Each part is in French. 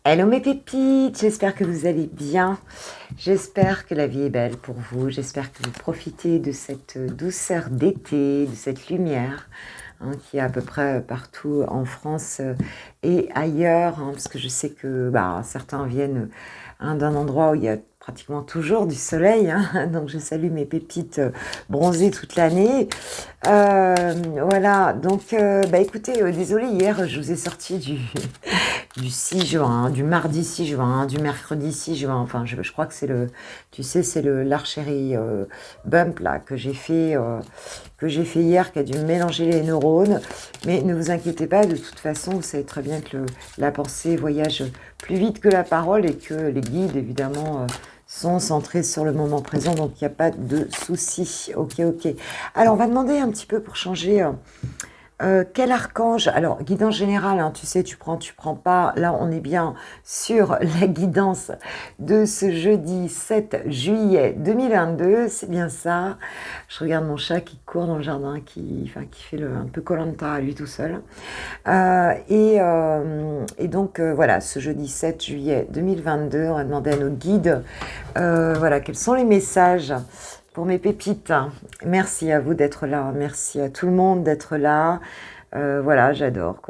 Hello mes pépites, j'espère que vous allez bien, j'espère que la vie est belle pour vous, j'espère que vous profitez de cette douceur d'été, de cette lumière qui est à peu près partout en France et ailleurs, parce que je sais que certains viennent d'un endroit où il y a pratiquement toujours du soleil, donc je salue mes pépites bronzées toute l'année. Voilà, donc écoutez, désolé, hier je vous ai sorti du 6 juin, du mardi 6 juin, du mercredi 6 juin, enfin je crois que c'est le, tu sais, c'est l'archerie bump là que j'ai fait hier, qui a dû mélanger les neurones, mais ne vous inquiétez pas, de toute façon vous savez très bien que la pensée voyage plus vite que la parole et que les guides évidemment sont centrés sur le moment présent, donc il n'y a pas de souci. Ok. Alors on va demander un petit peu pour changer. Quel archange? Alors, guidance générale, tu sais, tu prends pas. Là, on est bien sur la guidance de ce jeudi 7 juillet 2022. C'est bien ça. Je regarde mon chat qui court dans le jardin, qui fait un peu koh à lui tout seul. Et donc, voilà, ce jeudi 7 juillet 2022, on va demander à nos guides, voilà, quels sont les messages pour mes pépites. Merci à vous d'être là, merci à tout le monde d'être là. Voilà, j'adore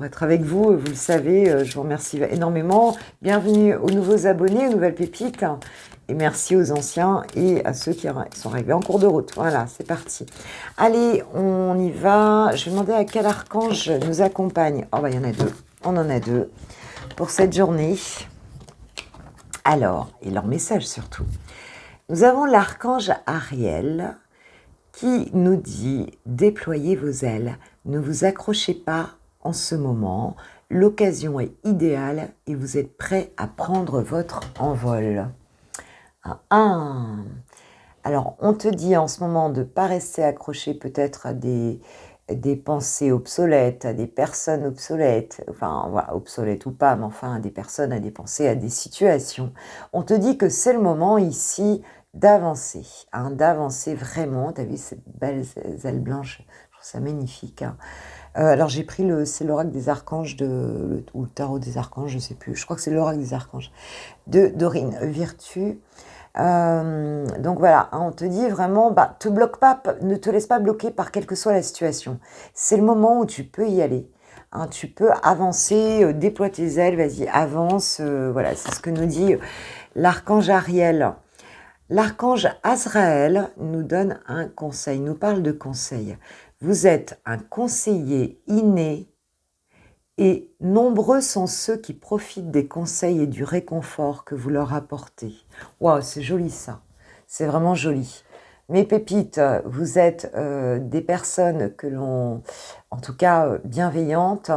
être avec vous, vous le savez, je vous remercie énormément. Bienvenue aux nouveaux abonnés, aux nouvelles pépites, et merci aux anciens et à ceux qui sont arrivés en cours de route. Voilà, c'est parti. Allez, on y va. Je vais demander à quel archange nous accompagne. Oh, il y en a deux, on en a deux pour cette journée. Alors, et leur message surtout. Nous avons l'archange Ariel qui nous dit « Déployez vos ailes, ne vous accrochez pas en ce moment, l'occasion est idéale et vous êtes prêts à prendre votre envol. » Alors, on te dit en ce moment de ne pas rester accroché peut-être à des pensées obsolètes, à des personnes obsolètes, enfin, voilà, obsolètes ou pas, mais enfin, à des personnes, à des pensées, à des situations. On te dit que c'est le moment ici d'avancer, d'avancer vraiment. Tu as vu ces belles ailes blanches, je trouve ça magnifique. Alors, j'ai pris c'est l'oracle des archanges, ou le tarot des archanges, je ne sais plus, je crois que c'est l'oracle des archanges, de Dorine Virtue. Donc voilà, on te dit vraiment, te bloque pas, ne te laisse pas bloquer par quelle que soit la situation. C'est le moment où tu peux y aller. Tu peux avancer, déploie tes ailes, vas-y, avance. Voilà, c'est ce que nous dit l'archange Ariel. L'archange Azraël nous donne un conseil, nous parle de conseil. Vous êtes un conseiller inné et nombreux sont ceux qui profitent des conseils et du réconfort que vous leur apportez. Waouh, c'est joli ça. C'est vraiment joli. Mes pépites, vous êtes des personnes en tout cas bienveillantes,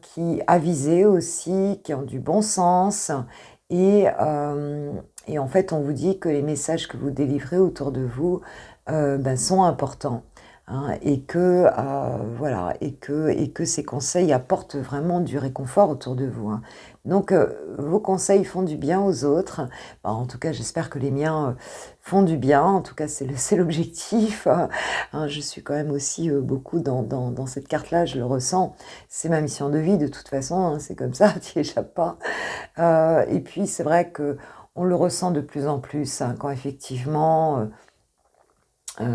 qui avisées aussi, qui ont du bon sens. Et en fait, on vous dit que les messages que vous délivrez autour de vous sont importants. Et que voilà, et que ces conseils apportent vraiment du réconfort autour de vous. Donc vos conseils font du bien aux autres. En tout cas, j'espère que les miens font du bien. En tout cas, c'est l'objectif. Je suis quand même aussi beaucoup dans cette carte-là. Je le ressens. C'est ma mission de vie de toute façon. C'est comme ça. Tu n'y échappes pas. Et puis c'est vrai que on le ressent de plus en plus quand effectivement.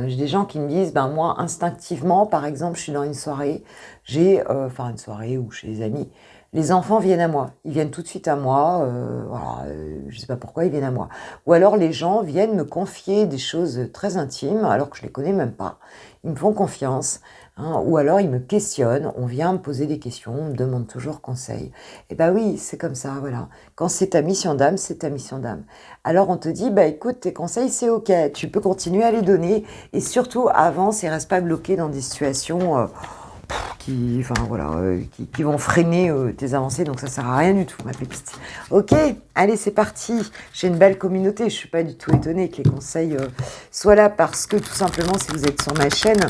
J'ai des gens qui me disent, moi, instinctivement, par exemple, je suis dans une soirée, une soirée ou chez des amis, les enfants viennent à moi, ils viennent tout de suite à moi, voilà, je ne sais pas pourquoi ils viennent à moi. Ou alors les gens viennent me confier des choses très intimes, alors que je ne les connais même pas, ils me font confiance, ou alors ils me questionnent, on vient me poser des questions, on me demande toujours conseil. Et oui, c'est comme ça, voilà. Quand c'est ta mission d'âme, c'est ta mission d'âme. Alors on te dit, écoute, tes conseils, c'est ok, tu peux continuer à les donner, et surtout avance et reste pas bloqué dans des situations qui vont freiner tes avancées, donc ça sert à rien du tout, ma pépite. Ok, allez, c'est parti. J'ai une belle communauté, je suis pas du tout étonnée que les conseils soient là, parce que tout simplement, si vous êtes sur ma chaîne,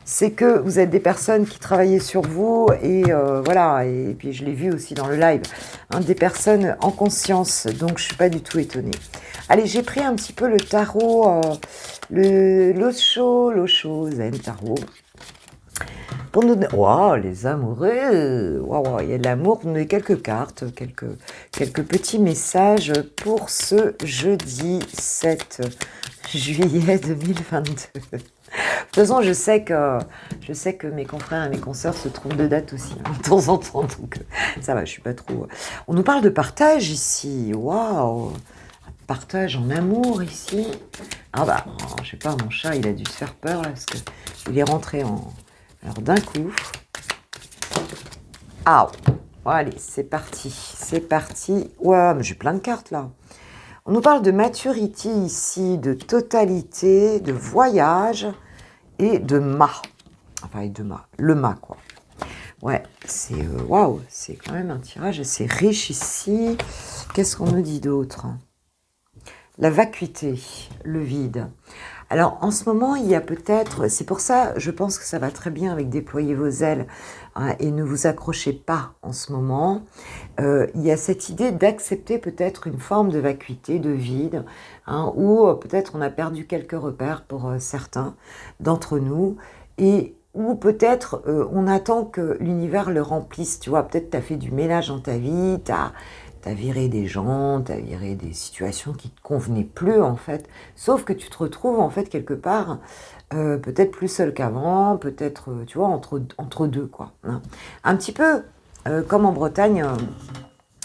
c'est que vous êtes des personnes qui travaillaient sur vous, et voilà, et puis je l'ai vu aussi dans le live, des personnes en conscience, donc je suis pas du tout étonnée. Allez, j'ai pris un petit peu le tarot, l'Osho Zen Tarot. Pour nous donner... Waouh, les amoureux. Waouh, il y a de l'amour. Pour nous donner quelques cartes, quelques petits messages pour ce jeudi 7 juillet 2022. De toute façon, je sais que mes confrères et mes consoeurs se trompent de date aussi, hein, de temps en temps, donc ça va, je suis pas trop... On nous parle de partage ici, waouh, partage en amour ici. Ah bah, je sais pas, mon chat, il a dû se faire peur là, parce que il est rentré en... Alors d'un coup... Ah, bon, allez, c'est parti. Ouais, mais j'ai plein de cartes là. On nous parle de maturité ici, de totalité, de voyage et de mât. Enfin, et de mât. Le mât, quoi. Ouais, c'est... Waouh, c'est quand même un tirage assez riche ici. Qu'est-ce qu'on nous dit d'autre? La vacuité, le vide. Alors, en ce moment, il y a peut-être... C'est pour ça, je pense que ça va très bien avec déployer vos ailes, hein, et ne vous accrochez pas en ce moment. Il y a cette idée d'accepter peut-être une forme de vacuité, de vide, hein, où peut-être on a perdu quelques repères pour certains d'entre nous, et ou peut-être on attend que l'univers le remplisse. Tu vois, peut-être tu as fait du ménage dans ta vie, t'as viré des gens, t'as viré des situations qui te convenaient plus en fait, sauf que tu te retrouves en fait quelque part peut-être plus seul qu'avant, peut-être tu vois entre deux quoi, hein. Un petit peu comme en Bretagne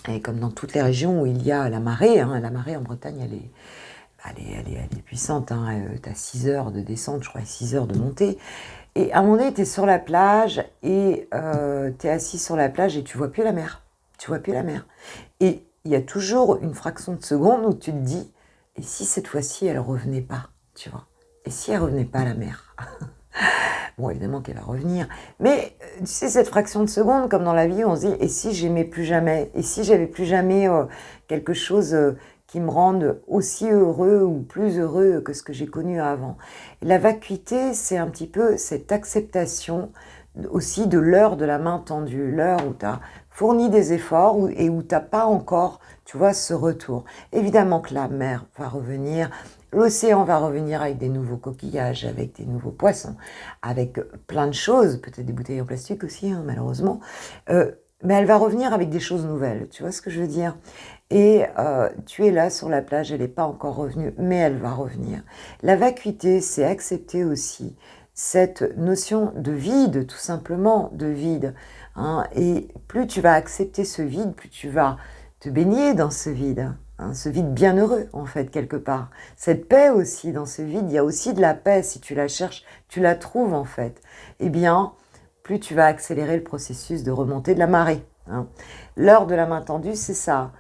et comme dans toutes les régions où il y a la marée, hein. La marée en Bretagne elle est puissante, hein. T'as 6 heures de descente, je crois, et 6 heures de montée. Et à un moment donné, tu es sur la plage et tu es assis sur la plage et tu vois plus la mer. Tu vois plus la mer. Et il y a toujours une fraction de seconde où tu te dis, et si cette fois-ci elle revenait pas, tu vois? Et si elle revenait pas à la mer? Bon, évidemment qu'elle va revenir. Mais tu sais, cette fraction de seconde, comme dans la vie, on se dit, et si j'aimais plus jamais? Et si j'avais plus jamais quelque chose qui me rende aussi heureux ou plus heureux que ce que j'ai connu avant? Et la vacuité, c'est un petit peu cette acceptation aussi de l'heure de la main tendue, l'heure où tu as fourni des efforts et où tu n'as pas encore, tu vois, ce retour. Évidemment que la mer va revenir, l'océan va revenir avec des nouveaux coquillages, avec des nouveaux poissons, avec plein de choses, peut-être des bouteilles en plastique aussi, hein, malheureusement, mais elle va revenir avec des choses nouvelles, tu vois ce que je veux dire? Et tu es là sur la plage, elle n'est pas encore revenue, mais elle va revenir. La vacuité, c'est accepter aussi cette notion de vide, tout simplement, de vide, hein. Et plus tu vas accepter ce vide, plus tu vas te baigner dans ce vide, hein, ce vide bienheureux, en fait, quelque part. Cette paix aussi, dans ce vide, il y a aussi de la paix, si tu la cherches, tu la trouves, en fait. Eh bien, plus tu vas accélérer le processus de remontée de la marée, hein. L'heure de la main tendue, c'est ça,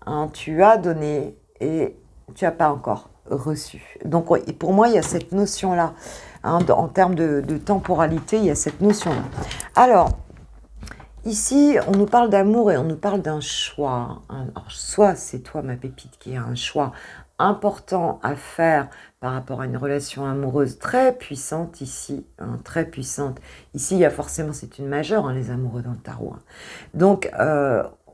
hein, tu as donné et tu n'as pas encore reçu. Donc, pour moi, il y a cette notion-là, hein, en termes de temporalité, il y a cette notion-là. Alors, ici, on nous parle d'amour et on nous parle d'un choix. Alors, soit c'est toi, ma pépite, qui a un choix important à faire par rapport à une relation amoureuse très puissante ici, hein, très puissante. Ici, il y a forcément, c'est une majeure, hein, les amoureux dans le tarot, hein. Donc,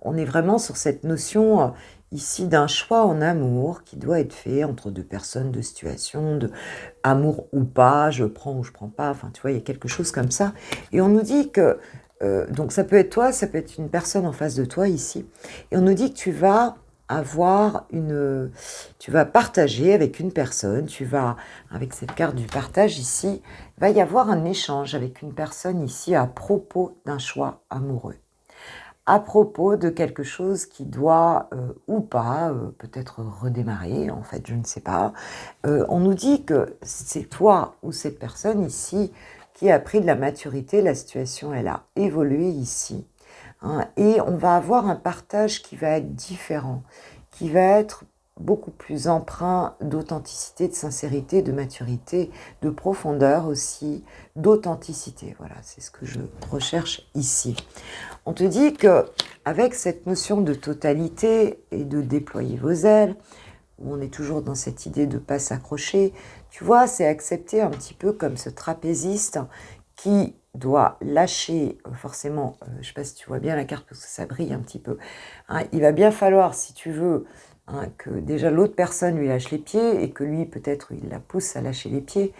on est vraiment sur cette notion ici d'un choix en amour qui doit être fait entre deux personnes, de situation, de amour ou pas, je prends ou je prends pas, enfin tu vois, il y a quelque chose comme ça. Et on nous dit que, donc ça peut être toi, ça peut être une personne en face de toi ici, et on nous dit que tu vas tu vas partager avec une personne, avec cette carte du partage ici, il va y avoir un échange avec une personne ici à propos d'un choix amoureux, à propos de quelque chose qui doit ou pas peut-être redémarrer, en fait, je ne sais pas. On nous dit que c'est toi ou cette personne ici qui a pris de la maturité, la situation, elle a évolué ici, hein, et on va avoir un partage qui va être différent, qui va être beaucoup plus empreint d'authenticité, de sincérité, de maturité, de profondeur aussi, d'authenticité. Voilà, c'est ce que je recherche ici. On te dit que avec cette notion de totalité et de déployer vos ailes, où on est toujours dans cette idée de ne pas s'accrocher, tu vois, c'est accepter un petit peu comme ce trapéziste qui doit lâcher je ne sais pas si tu vois bien la carte parce que ça brille un petit peu, hein, il va bien falloir, si tu veux, hein, que déjà l'autre personne lui lâche les pieds et que lui, peut-être, il la pousse à lâcher les pieds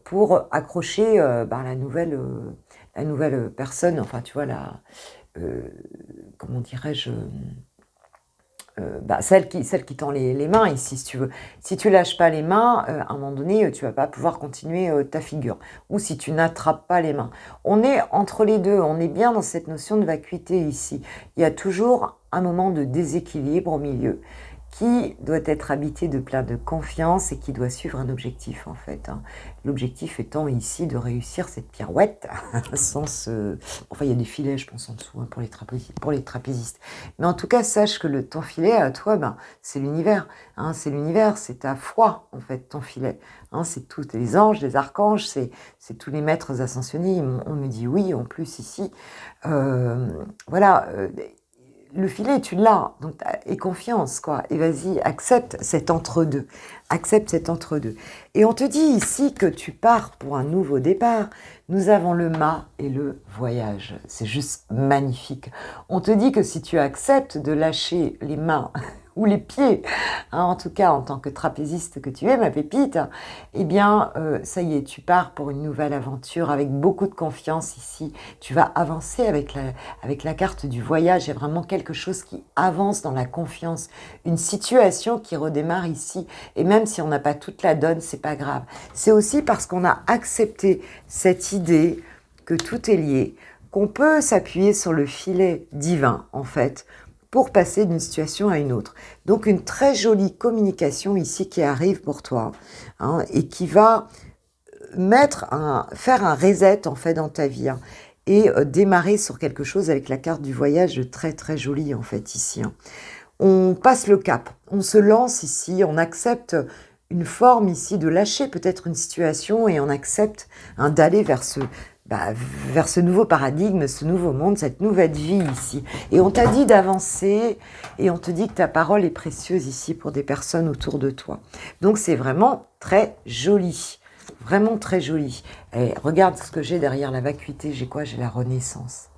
pour accrocher la nouvelle personne, enfin, tu vois, comment dirais-je, celle qui tend les mains ici, si tu veux. Si tu lâches pas les mains, à un moment donné, tu vas pas pouvoir continuer ta figure. Ou si tu n'attrapes pas les mains. On est entre les deux, on est bien dans cette notion de vacuité ici. Il y a toujours un moment de déséquilibre au milieu qui doit être habité de plein de confiance et qui doit suivre un objectif en fait. Hein. L'objectif étant ici de réussir cette pirouette sans se... Enfin, il y a des filets, je pense, en dessous hein, pour les trapézistes. Mais en tout cas, sache que ton filet à toi, c'est l'univers. Hein, c'est l'univers, c'est ta foi en fait, ton filet. Hein, c'est tous les anges, les archanges, c'est tous les maîtres ascensionnés. On me dit oui en plus ici. Voilà. Le filet, tu l'as, donc aie confiance, quoi. Et vas-y, accepte cet entre-deux. Accepte cet entre-deux. Et on te dit ici que tu pars pour un nouveau départ. Nous avons le mât et le voyage. C'est juste magnifique. On te dit que si tu acceptes de lâcher les mains ou les pieds, hein, en tout cas en tant que trapéziste que tu es, ma pépite, eh bien, ça y est, tu pars pour une nouvelle aventure avec beaucoup de confiance ici. Tu vas avancer avec la carte du voyage. Il y a vraiment quelque chose qui avance dans la confiance, une situation qui redémarre ici. Et même si on n'a pas toute la donne, c'est pas grave. C'est aussi parce qu'on a accepté cette idée que tout est lié, qu'on peut s'appuyer sur le filet divin, en fait, pour passer d'une situation à une autre. Donc une très jolie communication ici qui arrive pour toi hein, et qui va faire un reset en fait dans ta vie hein, et démarrer sur quelque chose avec la carte du voyage très très jolie en fait ici. Hein. On passe le cap, on se lance ici, on accepte une forme ici de lâcher peut-être une situation et on accepte hein, d'aller vers ce nouveau paradigme, ce nouveau monde, cette nouvelle vie ici. Et on t'a dit d'avancer et on te dit que ta parole est précieuse ici pour des personnes autour de toi. Donc c'est vraiment très joli, vraiment très joli. Et regarde ce que j'ai derrière la vacuité, j'ai quoi? J'ai la renaissance.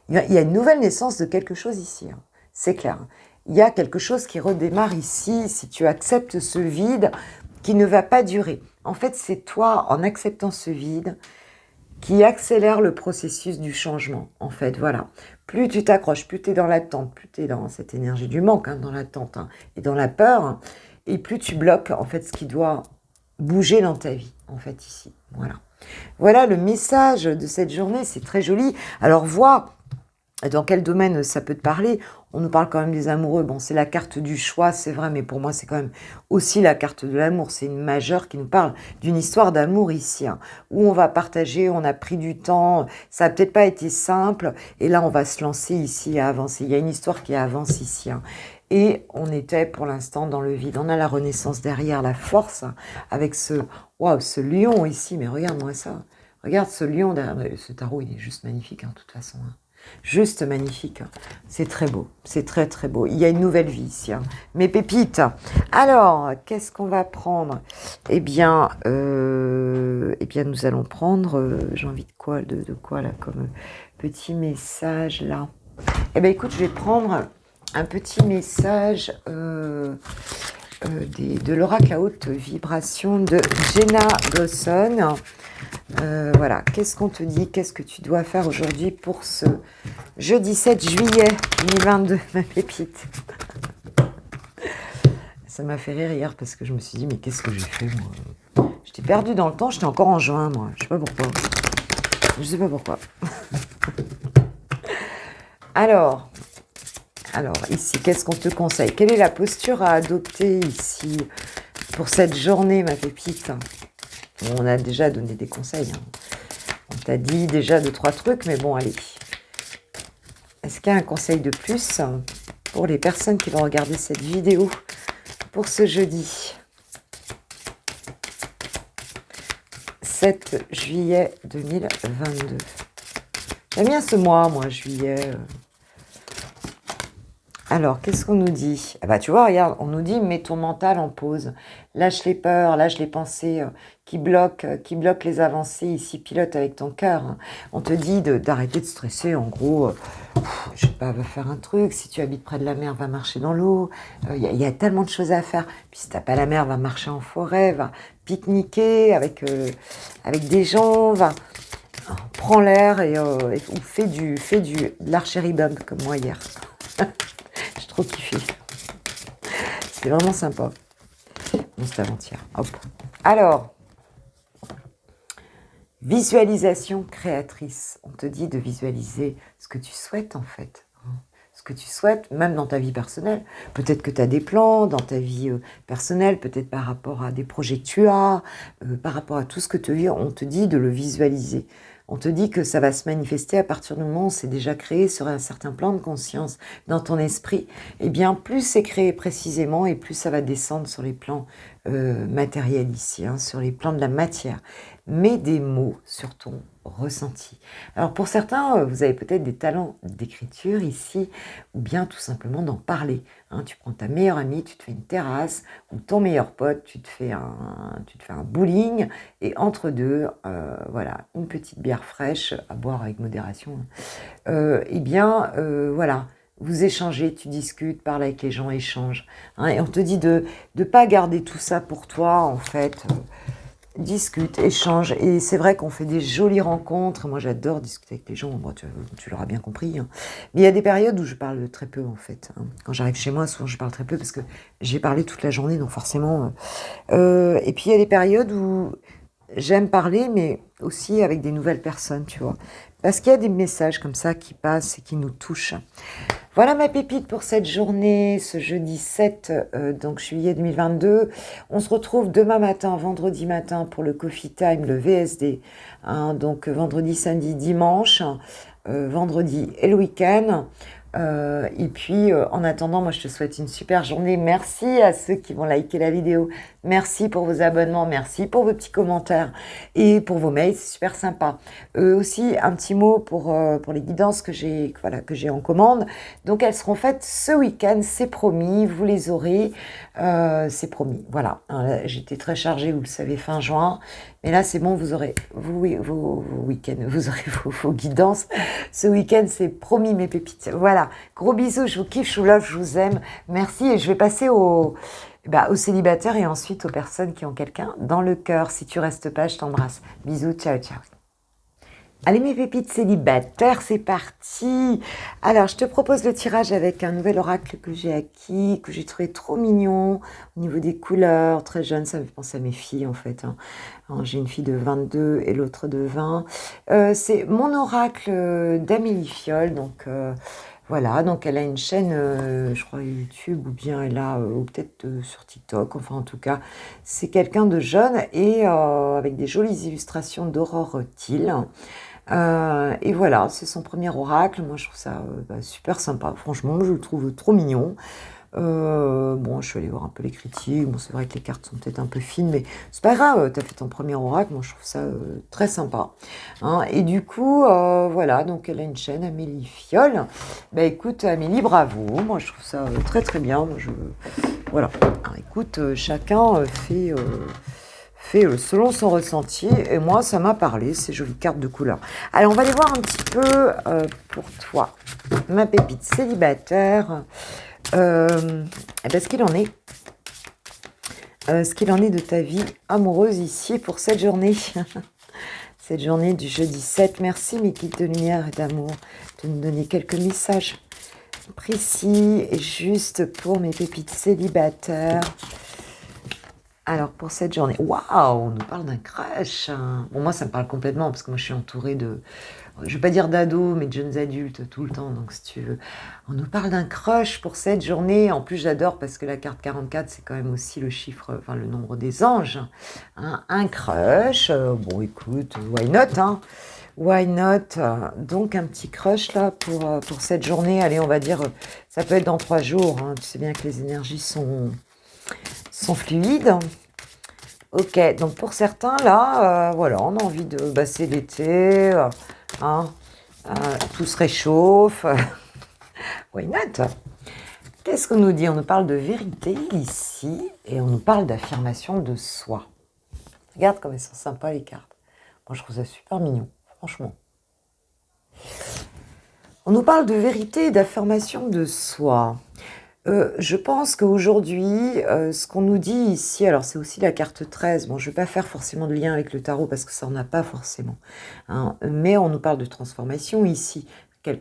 Il y a une nouvelle naissance de quelque chose ici, hein. C'est clair. Il y a quelque chose qui redémarre ici si tu acceptes ce vide qui ne va pas durer. En fait, c'est toi, en acceptant ce vide, qui accélère le processus du changement, en fait, voilà. Plus tu t'accroches, plus tu es dans l'attente, plus tu es dans cette énergie du manque, hein, dans l'attente hein, et dans la peur, hein, et plus tu bloques, en fait, ce qui doit bouger dans ta vie, en fait, ici, voilà. Voilà le message de cette journée, c'est très joli. Alors, vois dans quel domaine ça peut te parler. On nous parle quand même des amoureux. Bon, c'est la carte du choix, c'est vrai, mais pour moi, c'est quand même aussi la carte de l'amour. C'est une majeure qui nous parle d'une histoire d'amour ici, hein, où on va partager, on a pris du temps, ça n'a peut-être pas été simple, et là, on va se lancer ici à avancer. Il y a une histoire qui avance ici, hein. Et on était pour l'instant dans le vide. On a la renaissance derrière, la force, hein, avec ce lion ici. Mais regarde-moi ça. Regarde ce lion derrière. Ce tarot, il est juste magnifique, hein, de toute façon. Hein. Juste magnifique. C'est très beau. C'est très, très beau. Il y a une nouvelle vie ici. Hein. Mes pépites. Alors, qu'est-ce qu'on va prendre? Eh bien, nous allons prendre... j'ai envie de quoi là, comme petit message, là. Eh bien, écoute, je vais prendre un petit message de l'oracle à haute vibration de Jenna Dawson. Voilà, qu'est-ce qu'on te dit? Qu'est-ce que tu dois faire aujourd'hui pour ce jeudi 7 juillet 2022, ma pépite? Ça m'a fait rire hier parce que je me suis dit, mais qu'est-ce que j'ai fait, moi? J'étais perdue dans le temps, j'étais encore en juin, moi. Je sais pas pourquoi. Je sais pas pourquoi. Alors, ici, qu'est-ce qu'on te conseille? Quelle est la posture à adopter ici pour cette journée, ma pépite? On a déjà donné des conseils. Hein. On t'a dit déjà 2-3 trucs, mais bon, allez. Est-ce qu'il y a un conseil de plus pour les personnes qui vont regarder cette vidéo pour ce jeudi 7 juillet 2022. J'aime bien ce mois, moi, juillet. Alors, qu'est-ce qu'on nous dit? Ah bah, tu vois, regarde, on nous dit « mets ton mental en pause ». lâche les peurs, lâche les pensées qui bloquent les avancées. Ici, pilote avec ton cœur. Hein. On te dit d'arrêter de stresser. En gros, je sais pas, va faire un truc. Si tu habites près de la mer, va marcher dans l'eau. Y a tellement de choses à faire. Puis si t'as pas la mer, va marcher en forêt, va pique-niquer avec des gens, prends l'air ou fais de l'archery bump comme moi hier. J'ai trop kiffé. C'était vraiment sympa. Bon, c'était avant-hier. Hop. Alors, visualisation créatrice. On te dit de visualiser ce que tu souhaites en fait. Ce que tu souhaites, même dans ta vie personnelle. Peut-être que tu as des plans dans ta vie personnelle, peut-être par rapport à des projets que tu as, par rapport à tout ce que tu vis, on te dit de le visualiser. On te dit que ça va se manifester à partir du moment où c'est déjà créé sur un certain plan de conscience dans ton esprit. Et bien, plus c'est créé précisément et plus ça va descendre sur les plans matériels ici, hein, sur les plans de la matière. Mets des mots sur ton ressenti. Alors pour certains, vous avez peut-être des talents d'écriture ici, ou bien tout simplement d'en parler. Hein, tu prends ta meilleure amie, tu te fais une terrasse, ou ton meilleur pote, tu te fais un bowling, et entre deux, voilà, une petite bière fraîche à boire avec modération. Voilà. Vous échangez, tu discutes, parle avec les gens, échange. Hein, et on te dit de ne pas garder tout ça pour toi, en fait. Discute, échange. Et c'est vrai qu'on fait des jolies rencontres. Moi, j'adore discuter avec les gens. Bon, tu l'auras bien compris. Hein. Mais il y a des périodes où je parle très peu, en fait. Hein. Quand j'arrive chez moi, souvent, je parle très peu parce que j'ai parlé toute la journée, donc forcément... et puis, il y a des périodes où j'aime parler, mais aussi avec des nouvelles personnes, tu vois. Parce qu'il y a des messages comme ça qui passent et qui nous touchent. Voilà ma pépite pour cette journée, ce jeudi 7 donc juillet 2022. On se retrouve demain matin, vendredi matin, pour le Coffee Time, le VSD. Hein, donc vendredi, samedi, dimanche, vendredi et le week-end. Et puis, en attendant, moi, je te souhaite une super journée. Merci à ceux qui vont liker la vidéo. Merci pour vos abonnements. Merci pour vos petits commentaires et pour vos mails. C'est super sympa. Aussi, un petit mot pour les guidances que j'ai en commande. Donc, elles seront faites ce week-end. C'est promis. Vous les aurez. C'est promis. Voilà. J'étais très chargée, vous le savez, fin juin. Mais là, c'est bon, vous aurez vos week-ends, vous aurez vos guidances. Ce week-end, c'est promis, mes pépites. Voilà. Gros bisous, je vous kiffe, je vous love, je vous aime. Merci. Et je vais passer aux célibataires et ensuite aux personnes qui ont quelqu'un dans le cœur. Si tu restes pas, je t'embrasse. Bisous, ciao, ciao. Allez mes pépites célibataires, c'est parti. Alors, je te propose le tirage avec un nouvel oracle que j'ai acquis, que j'ai trouvé trop mignon au niveau des couleurs, très jeune, ça me fait penser à mes filles en fait. Hein. J'ai une fille de 22 et l'autre de 20. C'est mon oracle d'Amélie Fiol, donc... voilà, donc elle a une chaîne, je crois YouTube, ou bien elle a, ou peut-être sur TikTok, enfin en tout cas, c'est quelqu'un de jeune et avec des jolies illustrations d'Aurore Thiel. Et voilà, c'est son premier oracle. Moi, je trouve ça super sympa. Franchement, je le trouve trop mignon. Bon, je suis allée voir un peu les critiques. Bon, c'est vrai que les cartes sont peut-être un peu fines, mais c'est pas grave. T'as fait ton premier oracle. Moi, je trouve ça très sympa. Hein, et du coup, voilà. Donc, elle a une chaîne, Amélie Fiol. Bah, écoute, Amélie, bravo. Moi, je trouve ça très, très bien. Moi, voilà. Alors, écoute, chacun fait selon son ressenti, et moi ça m'a parlé, ces jolies cartes de couleur. Alors on va aller voir un petit peu pour toi, ma pépite célibataire, ce qu'il en est. Ce qu'il en est de ta vie amoureuse ici pour cette journée. Cette journée du jeudi 7. Merci mes guides de lumière et d'amour de nous donner quelques messages précis et justes pour mes pépites célibataires. Alors, pour cette journée, waouh, on nous parle d'un crush. Hein. Bon, moi, ça me parle complètement, parce que moi, je suis entourée de, je ne vais pas dire d'ados, mais de jeunes adultes tout le temps. Donc, si tu veux, on nous parle d'un crush pour cette journée. En plus, j'adore, parce que la carte 44, c'est quand même aussi le chiffre, enfin, le nombre des anges. Hein. Un crush, bon, écoute, why not, hein. Why not? Donc, un petit crush, là, pour cette journée. Allez, on va dire, ça peut être dans 3 jours. Hein. Tu sais bien que les énergies sont fluides. Ok, donc pour certains, là, voilà, on a envie de... c'est l'été, hein, tout se réchauffe. Why not? Qu'est-ce qu'on nous dit? On nous parle de vérité ici et on nous parle d'affirmation de soi. Regarde comme elles sont sympas les cartes. Moi je trouve ça super mignon, franchement. On nous parle de vérité et d'affirmation de soi. Je pense qu'aujourd'hui, ce qu'on nous dit ici, alors c'est aussi la carte 13, bon je ne vais pas faire forcément de lien avec le tarot parce que ça n'en a pas forcément, hein, mais on nous parle de transformation ici,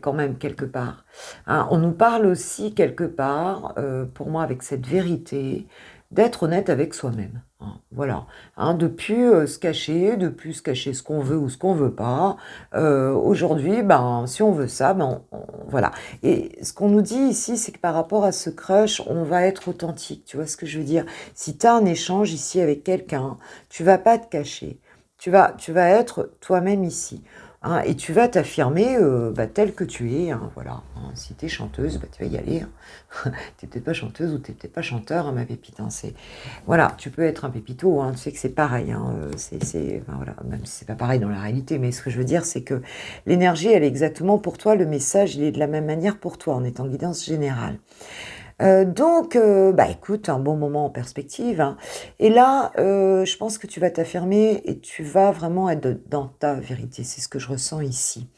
quand même quelque part. Hein, on nous parle aussi quelque part, pour moi avec cette vérité, d'être honnête avec soi-même. Hein, voilà, hein, de plus se cacher, ce qu'on veut ou ce qu'on veut pas. Aujourd'hui, ben, si on veut ça, ben, voilà. Et ce qu'on nous dit ici, c'est que par rapport à ce crush, on va être authentique. Tu vois ce que je veux dire? Si tu as un échange ici avec quelqu'un, tu vas pas te cacher. Tu vas être toi-même ici. Hein, et tu vas t'affirmer tel que tu es. Hein, voilà. Hein, si tu es chanteuse, bah, tu vas y aller. Hein. Tu n'es peut-être pas chanteuse ou tu n'es peut-être pas chanteur, hein, ma pépite. Hein, voilà, tu peux être un pépito. Hein, tu sais que c'est pareil. Hein, voilà, même si c'est pas pareil dans la réalité. Mais ce que je veux dire, c'est que l'énergie, elle est exactement pour toi. Le message, il est de la même manière pour toi. On est en guidance générale. Donc, écoute, un bon moment en perspective. Hein. Et là, je pense que tu vas t'affirmer et tu vas vraiment être dans ta vérité. C'est ce que je ressens ici.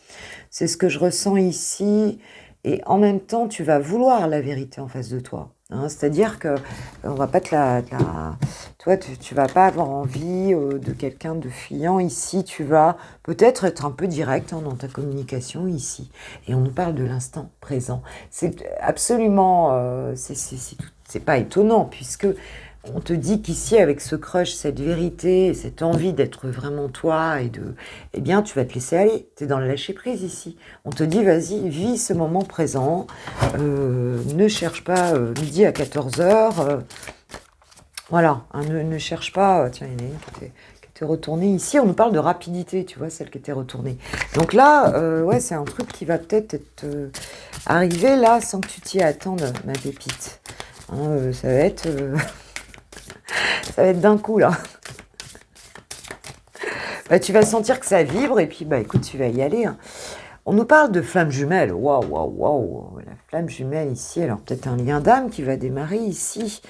C'est ce que je ressens ici. Et en même temps, tu vas vouloir la vérité en face de toi. Hein. C'est-à-dire que on va pas toi, tu vas pas avoir envie de quelqu'un de fuyant ici. Tu vas peut-être être un peu direct hein, dans ta communication ici. Et on nous parle de l'instant présent. C'est absolument, c'est pas étonnant puisque on te dit qu'ici, avec ce crush, cette vérité, cette envie d'être vraiment toi eh bien, tu vas te laisser aller. Tu es dans le lâcher-prise ici. On te dit, vas-y, vis ce moment présent. Ne cherche pas midi à 14h. Voilà, hein, ne cherche pas. Tiens, il y en a une qui était retournée ici. On nous parle de rapidité, tu vois, celle qui était retournée. Donc là, ouais, c'est un truc qui va peut-être être arrivé là sans que tu t'y attendes, ma pépite. Hein, ça va être... ça va être d'un coup, là. Tu vas sentir que ça vibre, et puis, écoute, tu vas y aller. Hein. On nous parle de flamme jumelle. Waouh, waouh, waouh. La flamme jumelle ici. Alors, peut-être un lien d'âme qui va démarrer ici.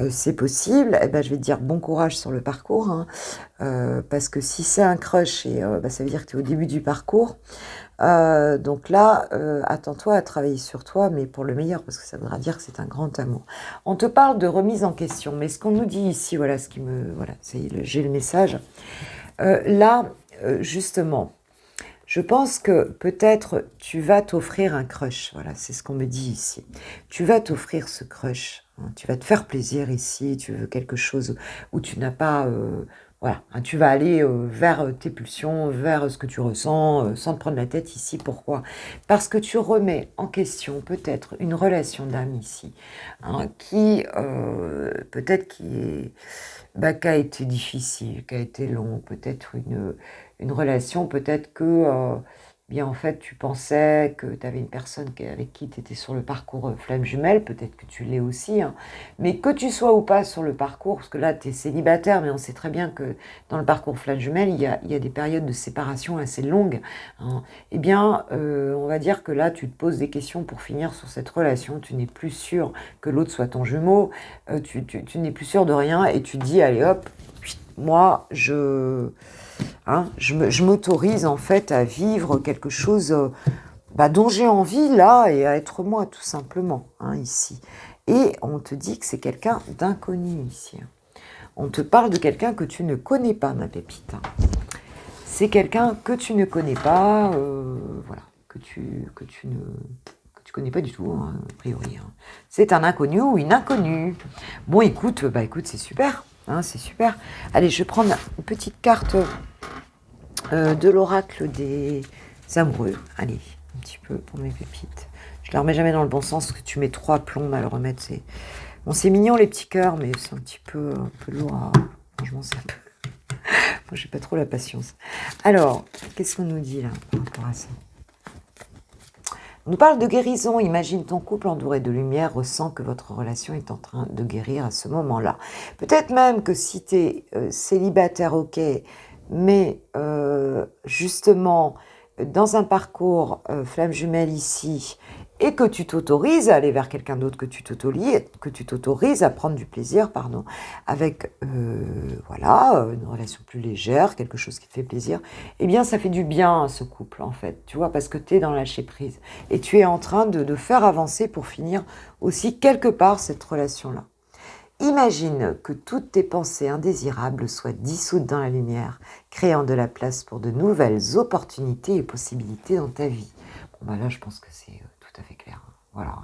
C'est possible. Eh ben, je vais te dire bon courage sur le parcours. Hein. Parce que si c'est un crush, ça veut dire que tu es au début du parcours. Donc là, attends-toi à travailler sur toi, mais pour le meilleur, parce que ça voudra dire que c'est un grand amour. On te parle de remise en question, mais ce qu'on nous dit ici, voilà, j'ai le message. Là, justement, je pense que peut-être tu vas t'offrir un crush. Voilà, c'est ce qu'on me dit ici. Tu vas t'offrir ce crush. Hein, tu vas te faire plaisir ici. Tu veux quelque chose où tu n'as pas... voilà, hein, tu vas aller vers tes pulsions, vers ce que tu ressens, sans te prendre la tête ici. Pourquoi? Parce que tu remets en question peut-être une relation d'âme ici, hein, qui peut-être qui a été difficile, qui a été long, peut-être une relation, peut-être que bien en fait tu pensais que tu avais une personne avec qui tu étais sur le parcours flamme jumelle, peut-être que tu l'es aussi, hein, mais que tu sois ou pas sur le parcours, parce que là tu es célibataire, mais on sait très bien que dans le parcours flamme jumelle, il y a des périodes de séparation assez longues, hein, eh bien on va dire que là tu te poses des questions pour finir sur cette relation, tu n'es plus sûr que l'autre soit ton jumeau, tu n'es plus sûr de rien et tu te dis allez hop, moi je m'autorise en fait à vivre quelque chose dont j'ai envie là et à être moi tout simplement hein, ici. Et on te dit que c'est quelqu'un d'inconnu ici. Hein. On te parle de quelqu'un que tu ne connais pas, ma pépite. Hein. C'est quelqu'un que tu ne connais pas, voilà, que tu connais pas du tout, hein, a priori. Hein. C'est un inconnu ou une inconnue. Bon, écoute, c'est super. Hein, c'est super. Allez, je vais prendre une petite carte de l'oracle des amoureux. Allez, un petit peu pour mes pépites. Je ne la remets jamais dans le bon sens parce que tu mets 3 plombs à le remettre. C'est mignon les petits cœurs, mais c'est un peu lourd. Franchement, c'est un peu... Moi, j'ai pas trop la patience. Alors, qu'est-ce qu'on nous dit là par rapport à ça? On nous parle de guérison. Imagine ton couple entouré de lumière, ressent que votre relation est en train de guérir à ce moment-là. Peut-être même que si tu es célibataire, ok, mais justement, dans un parcours flamme jumelle ici, et que tu t'autorises à aller vers quelqu'un d'autre, que tu t'autorises à prendre du plaisir, pardon, avec voilà, une relation plus légère, quelque chose qui te fait plaisir, eh bien ça fait du bien à ce couple en fait, tu vois, parce que tu es dans le lâcher prise et tu es en train de faire avancer pour finir aussi quelque part cette relation-là. Imagine que toutes tes pensées indésirables soient dissoutes dans la lumière, créant de la place pour de nouvelles opportunités et possibilités dans ta vie. Bon, bah là, je pense que c'est tout à fait clair. Voilà.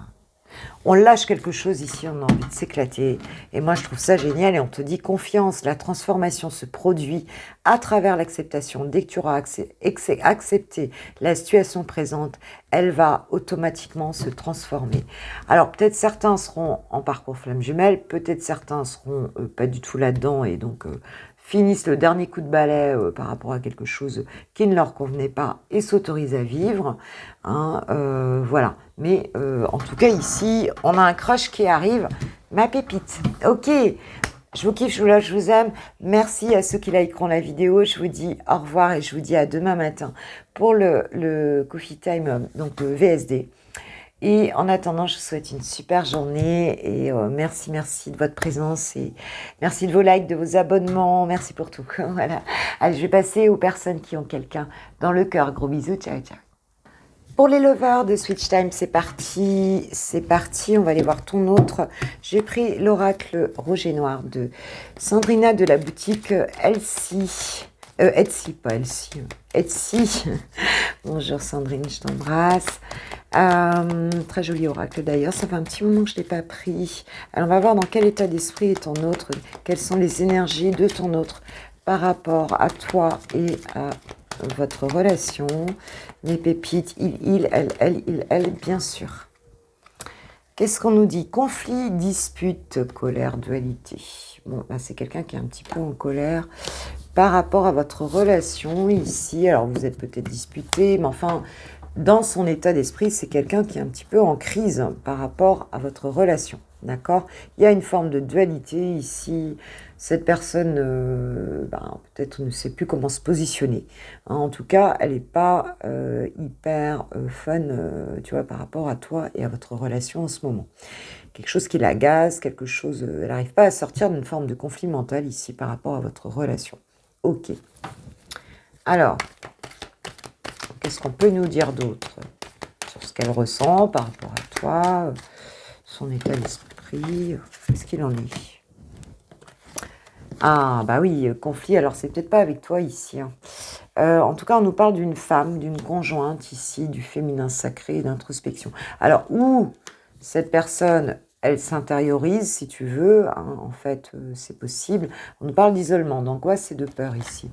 On lâche quelque chose ici, on a envie de s'éclater. Et moi, je trouve ça génial. Et on te dit confiance, la transformation se produit à travers l'acceptation. Dès que tu auras accepté la situation présente, elle va automatiquement se transformer. Alors, peut-être certains seront en parcours flamme jumelle, peut-être certains seront pas du tout là-dedans et donc finissent le dernier coup de balai par rapport à quelque chose qui ne leur convenait pas et s'autorisent à vivre. Hein, voilà. Mais en tout cas, ici, on a un crush qui arrive. Ma pépite. Ok. Je vous kiffe, je vous love, je vous aime. Merci à ceux qui likeront la vidéo. Je vous dis au revoir et je vous dis à demain matin pour le Coffee Time, donc le VSD. Et en attendant, je vous souhaite une super journée et merci de votre présence et merci de vos likes, de vos abonnements, merci pour tout. Voilà. Allez, je vais passer aux personnes qui ont quelqu'un dans le cœur. Gros bisous, ciao, ciao. Pour les lovers de Switch Time, c'est parti, on va aller voir ton autre. J'ai pris l'oracle rouge et noir de Sandrina de la boutique Etsy. Etsy, pas Etsy. Etsy. Bonjour Sandrine, je t'embrasse. Très joli oracle d'ailleurs, ça fait un petit moment que je ne l'ai pas pris. Alors on va voir dans quel état d'esprit est ton autre, quelles sont les énergies de ton autre par rapport à toi et à votre relation. Mes pépites, elle, bien sûr. Qu'est-ce qu'on nous dit? Conflit, dispute, colère, dualité. Bon, là, c'est quelqu'un qui est un petit peu en colère par rapport à votre relation ici. Alors, vous êtes peut-être disputé, mais enfin, dans son état d'esprit, c'est quelqu'un qui est un petit peu en crise par rapport à votre relation. D'accord? Il y a une forme de dualité ici. Cette personne, peut-être ne sait plus comment se positionner. Hein, en tout cas, elle n'est pas hyper fun, tu vois, par rapport à toi et à votre relation en ce moment. Quelque chose qui l'agace, quelque chose... elle n'arrive pas à sortir d'une forme de conflit mental ici par rapport à votre relation. Ok. Alors, qu'est-ce qu'on peut nous dire d'autre sur ce qu'elle ressent par rapport à toi, son état d'esprit, qu'est-ce qu'il en est? Ah, bah oui, conflit, alors c'est peut-être pas avec toi ici. Hein. En tout cas, on nous parle d'une femme, d'une conjointe ici, du féminin sacré, d'introspection. Alors, où cette personne, elle s'intériorise, si tu veux, hein, en fait, c'est possible. On nous parle d'isolement, d'angoisse et de peur ici.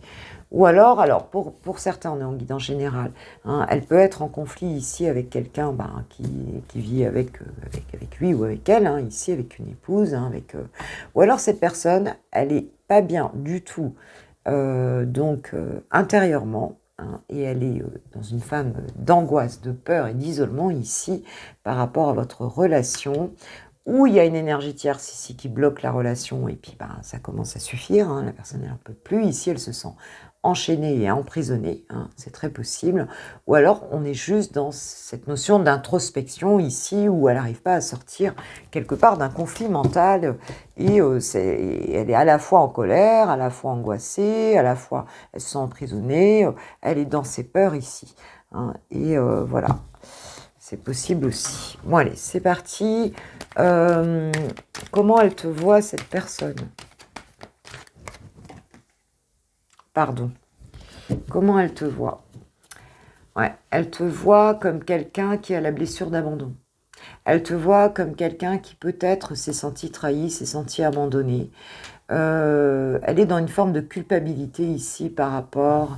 Ou alors pour certains, on est en guide en général, hein, elle peut être en conflit ici avec quelqu'un qui vit avec lui ou avec elle, hein, ici avec une épouse, hein, ou alors cette personne, elle est pas bien du tout, intérieurement, hein, et elle est dans une phase d'angoisse, de peur et d'isolement ici par rapport à votre relation, où il y a une énergie tierce ici qui bloque la relation et puis ça commence à suffire, hein, la personne elle n'en peut plus, ici elle se sent enchaînée et emprisonnée, hein, c'est très possible, ou alors on est juste dans cette notion d'introspection ici où elle n'arrive pas à sortir quelque part d'un conflit mental et elle est à la fois en colère, à la fois angoissée, à la fois elle se sent emprisonnée, elle est dans ses peurs ici, hein, et voilà, c'est possible aussi. Bon allez, c'est parti. Comment elle te voit cette personne? Pardon. Comment elle te voit? Ouais, elle te voit comme quelqu'un qui a la blessure d'abandon. Elle te voit comme quelqu'un qui peut-être s'est senti trahi, s'est senti abandonné. Elle est dans une forme de culpabilité ici par rapport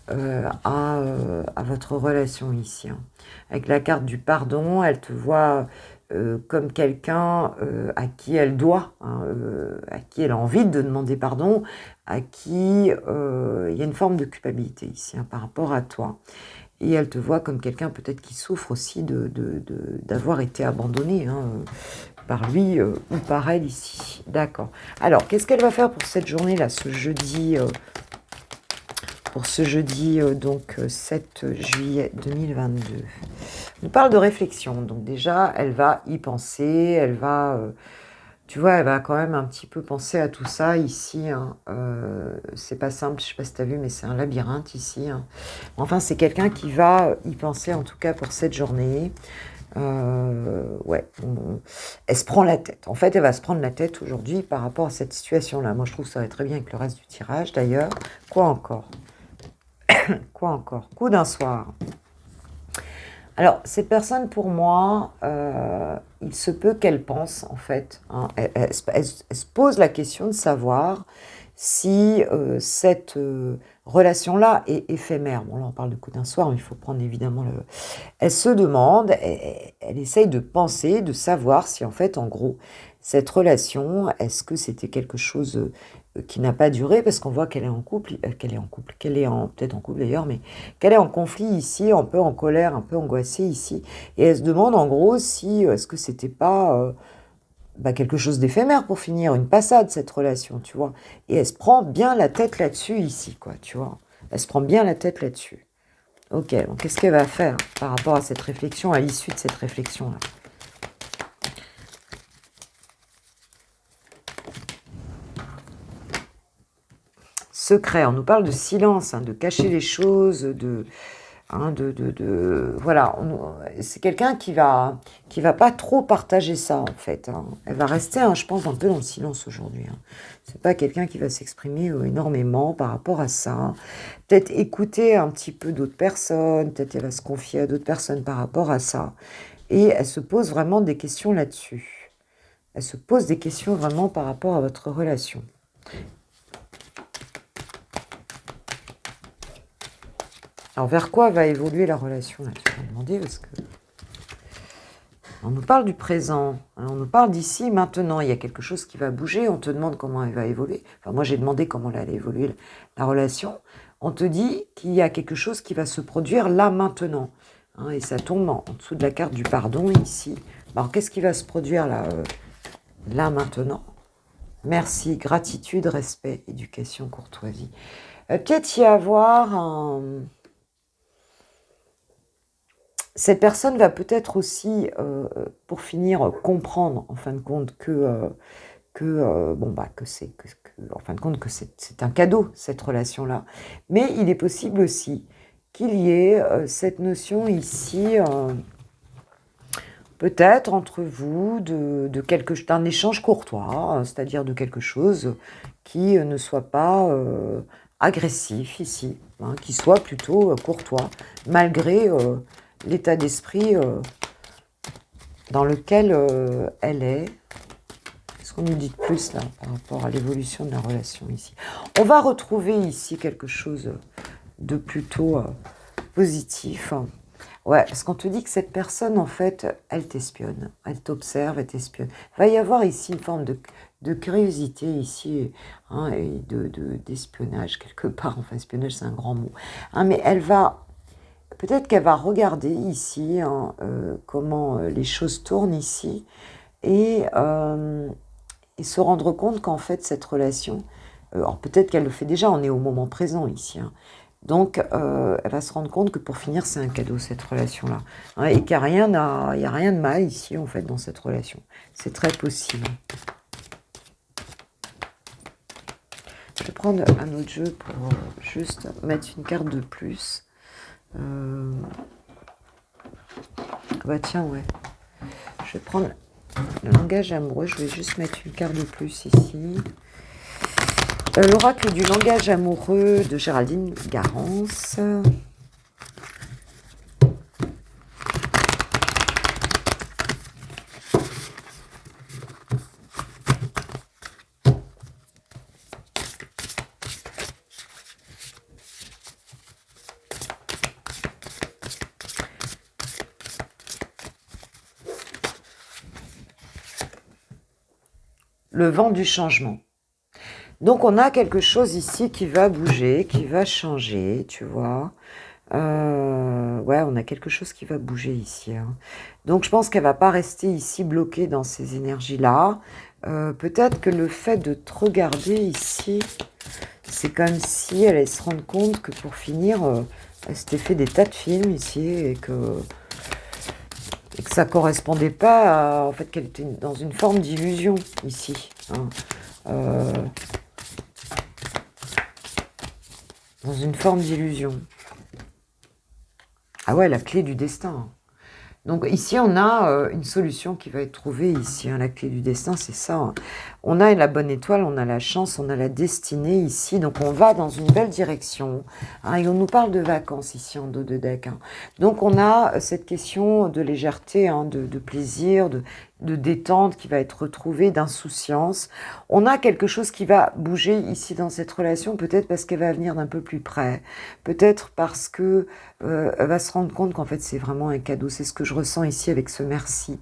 à votre relation ici. Hein. Avec la carte du pardon, elle te voit comme quelqu'un à qui elle doit, hein, à qui elle a envie de demander pardon, à qui il y a une forme de culpabilité ici hein, par rapport à toi. Et elle te voit comme quelqu'un peut-être qui souffre aussi d'avoir été abandonné hein, par lui ou par elle ici. D'accord. Alors, qu'est-ce qu'elle va faire pour cette journée-là, ce jeudi pour ce jeudi, donc 7 juillet 2022. On parle de réflexion, donc déjà, elle va y penser, elle va, tu vois, elle va quand même un petit peu penser à tout ça ici, hein. C'est pas simple, je sais pas si tu as vu, mais c'est un labyrinthe ici, hein. Enfin, c'est quelqu'un qui va y penser, en tout cas pour cette journée. Ouais, elle se prend la tête. En fait, elle va se prendre la tête aujourd'hui par rapport à cette situation-là. Moi, je trouve que ça va très bien avec le reste du tirage, d'ailleurs. Quoi encore? Quoi encore? Coup d'un soir. Alors, cette personne, pour moi, il se peut qu'elle pense, en fait, hein, elle se pose la question de savoir si cette relation-là est éphémère. Bon, là, on parle de coup d'un soir, mais il faut prendre évidemment le... Elle se demande, elle essaye de penser, de savoir si, en fait, en gros, cette relation, est-ce que c'était quelque chose qui n'a pas duré, parce qu'on voit qu'elle est en couple, qu'elle est peut-être en couple d'ailleurs, mais qu'elle est en conflit ici, un peu en colère, un peu angoissée ici, et elle se demande en gros si est-ce que c'était pas quelque chose d'éphémère pour finir, une passade cette relation, tu vois. Et elle se prend bien la tête là-dessus ici, quoi, tu vois. Elle se prend bien la tête là-dessus. Ok, donc qu'est-ce qu'elle va faire par rapport à cette réflexion, à l'issue de cette réflexion-là? Secret, on nous parle de silence, hein, de cacher les choses, voilà, c'est quelqu'un qui va pas trop partager ça en fait, hein. Elle va rester, hein, je pense, un peu dans le silence aujourd'hui, hein. C'est pas quelqu'un qui va s'exprimer énormément par rapport à ça. Peut-être écouter un petit peu d'autres personnes, peut-être elle va se confier à d'autres personnes par rapport à ça. Et elle se pose vraiment des questions là-dessus. Elle se pose des questions vraiment par rapport à votre relation. Alors, vers quoi va évoluer la relation là? Tu vas me demander parce que... On nous parle du présent, hein, on nous parle d'ici, maintenant. Il y a quelque chose qui va bouger, on te demande comment elle va évoluer. Enfin, moi, j'ai demandé comment elle allait évoluer, la relation. On te dit qu'il y a quelque chose qui va se produire là, maintenant, hein, et ça tombe en dessous de la carte du pardon, ici. Alors, qu'est-ce qui va se produire là, là, maintenant? Merci, gratitude, respect, éducation, courtoisie. Peut-être y avoir un... Cette personne va peut-être aussi, pour finir, comprendre en fin de compte que en fin de compte que c'est un cadeau cette relation-là. Mais il est possible aussi qu'il y ait cette notion ici, peut-être entre vous, d'un échange courtois, hein, c'est-à-dire de quelque chose qui ne soit pas agressif ici, hein, qui soit plutôt courtois, malgré l'état d'esprit dans lequel elle est. Qu'est-ce qu'on nous dit de plus là par rapport à l'évolution de la relation ici? On va retrouver ici quelque chose de plutôt positif. Ouais, parce qu'on te dit que cette personne, en fait, elle t'espionne, elle t'observe, elle t'espionne. Il va y avoir ici une forme de curiosité ici, hein, et d'espionnage quelque part. Enfin, espionnage, c'est un grand mot. Hein, mais elle va... Peut-être qu'elle va regarder ici, hein, comment les choses tournent ici et se rendre compte qu'en fait cette relation, alors peut-être qu'elle le fait déjà, on est au moment présent ici, hein. Donc elle va se rendre compte que pour finir c'est un cadeau cette relation-là, hein, et qu'il n'y a rien de mal ici en fait dans cette relation. C'est très possible. Je vais prendre un autre jeu pour juste mettre une carte de plus. Bah tiens, ouais. Je vais prendre le langage amoureux. Je vais juste mettre une carte de plus ici. L'oracle du langage amoureux de Géraldine Garance. Le vent du changement. Donc, on a quelque chose ici qui va bouger, qui va changer, tu vois. Ouais, on a quelque chose qui va bouger ici, hein. Donc, je pense qu'elle va pas rester ici bloquée dans ces énergies-là. Peut-être que le fait de te regarder ici, c'est comme si elle allait se rendre compte que pour finir, elle s'était fait des tas de films ici et que... Et que ça correspondait pas à, en fait, qu'elle était dans une forme d'illusion ici. Hein. Dans une forme d'illusion. Ah ouais, la clé du destin. Donc ici, on a une solution qui va être trouvée ici. Hein, la clé du destin, c'est ça. Hein. On a la bonne étoile, on a la chance, on a la destinée ici. Donc on va dans une belle direction. Hein, et on nous parle de vacances ici en dos de deck. Hein. Donc on a cette question de légèreté, hein, de plaisir, de détente qui va être retrouvée, d'insouciance. On a quelque chose qui va bouger ici dans cette relation, peut-être parce qu'elle va venir d'un peu plus près. Peut-être parce que elle va se rendre compte qu'en fait c'est vraiment un cadeau. C'est ce que je ressens ici avec ce merci.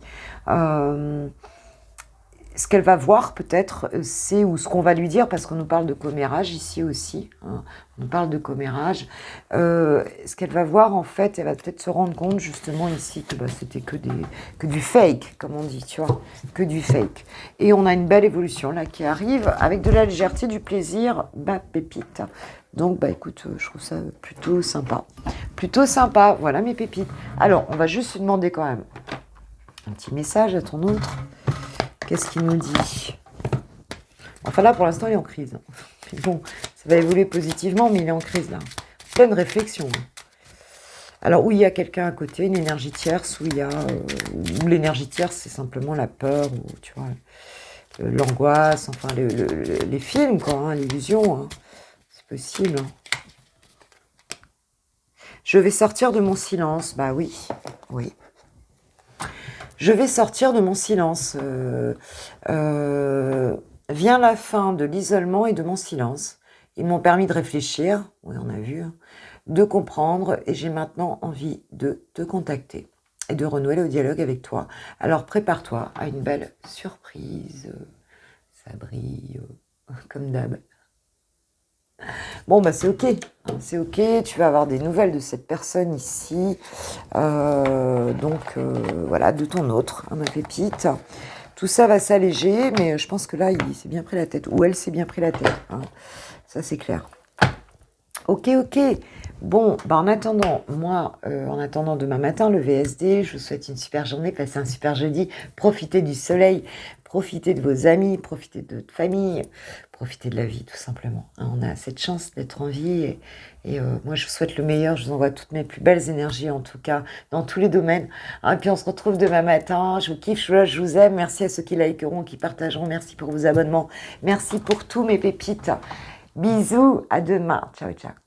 Ce qu'elle va voir peut-être, c'est, ou ce qu'on va lui dire, parce qu'on nous parle de commérage ici aussi, hein, on nous parle de commérage, ce qu'elle va voir en fait, elle va peut-être se rendre compte justement ici que bah, c'était que du fake, comme on dit, tu vois, que du fake. Et on a une belle évolution là qui arrive, avec de la légèreté, du plaisir, bah pépite. Donc bah écoute, je trouve ça plutôt sympa, voilà mes pépites. Alors, on va juste se demander quand même un petit message à ton autre. Qu'est-ce qu'il nous dit? Enfin là, pour l'instant, il est en crise. Mais bon, ça va évoluer positivement, mais il est en crise là. Pleine réflexion. Alors, où il y a quelqu'un à côté, une énergie tierce, où l'énergie tierce, c'est simplement la peur, ou tu vois, l'angoisse, enfin, les films, quoi, hein, l'illusion. Hein. C'est possible. Je vais sortir de mon silence. Bah oui, oui. Je vais sortir de mon silence. Vient la fin de l'isolement et de mon silence. Ils m'ont permis de réfléchir, oui on a vu, hein, de comprendre, et j'ai maintenant envie de te contacter et de renouer le dialogue avec toi. Alors prépare-toi à une belle surprise. Ça brille comme d'hab. Bon, bah c'est ok, hein, c'est ok, tu vas avoir des nouvelles de cette personne ici, voilà, de ton autre, hein, ma pépite. Tout ça va s'alléger, mais je pense que là, il s'est bien pris la tête, ou elle s'est bien pris la tête, hein. Ça c'est clair. Ok, bon, bah en attendant, moi, en attendant demain matin, le VSD, je vous souhaite une super journée, passez un super jeudi, profitez du soleil, profitez de vos amis, profitez de votre famille, profitez de la vie, tout simplement. Hein, on a cette chance d'être en vie, et moi, je vous souhaite le meilleur, je vous envoie toutes mes plus belles énergies, en tout cas, dans tous les domaines. Hein, et puis, on se retrouve demain matin, je vous kiffe, je vous aime, merci à ceux qui likeront, qui partageront, merci pour vos abonnements, merci pour tous mes pépites. Bisous, à demain, ciao, ciao.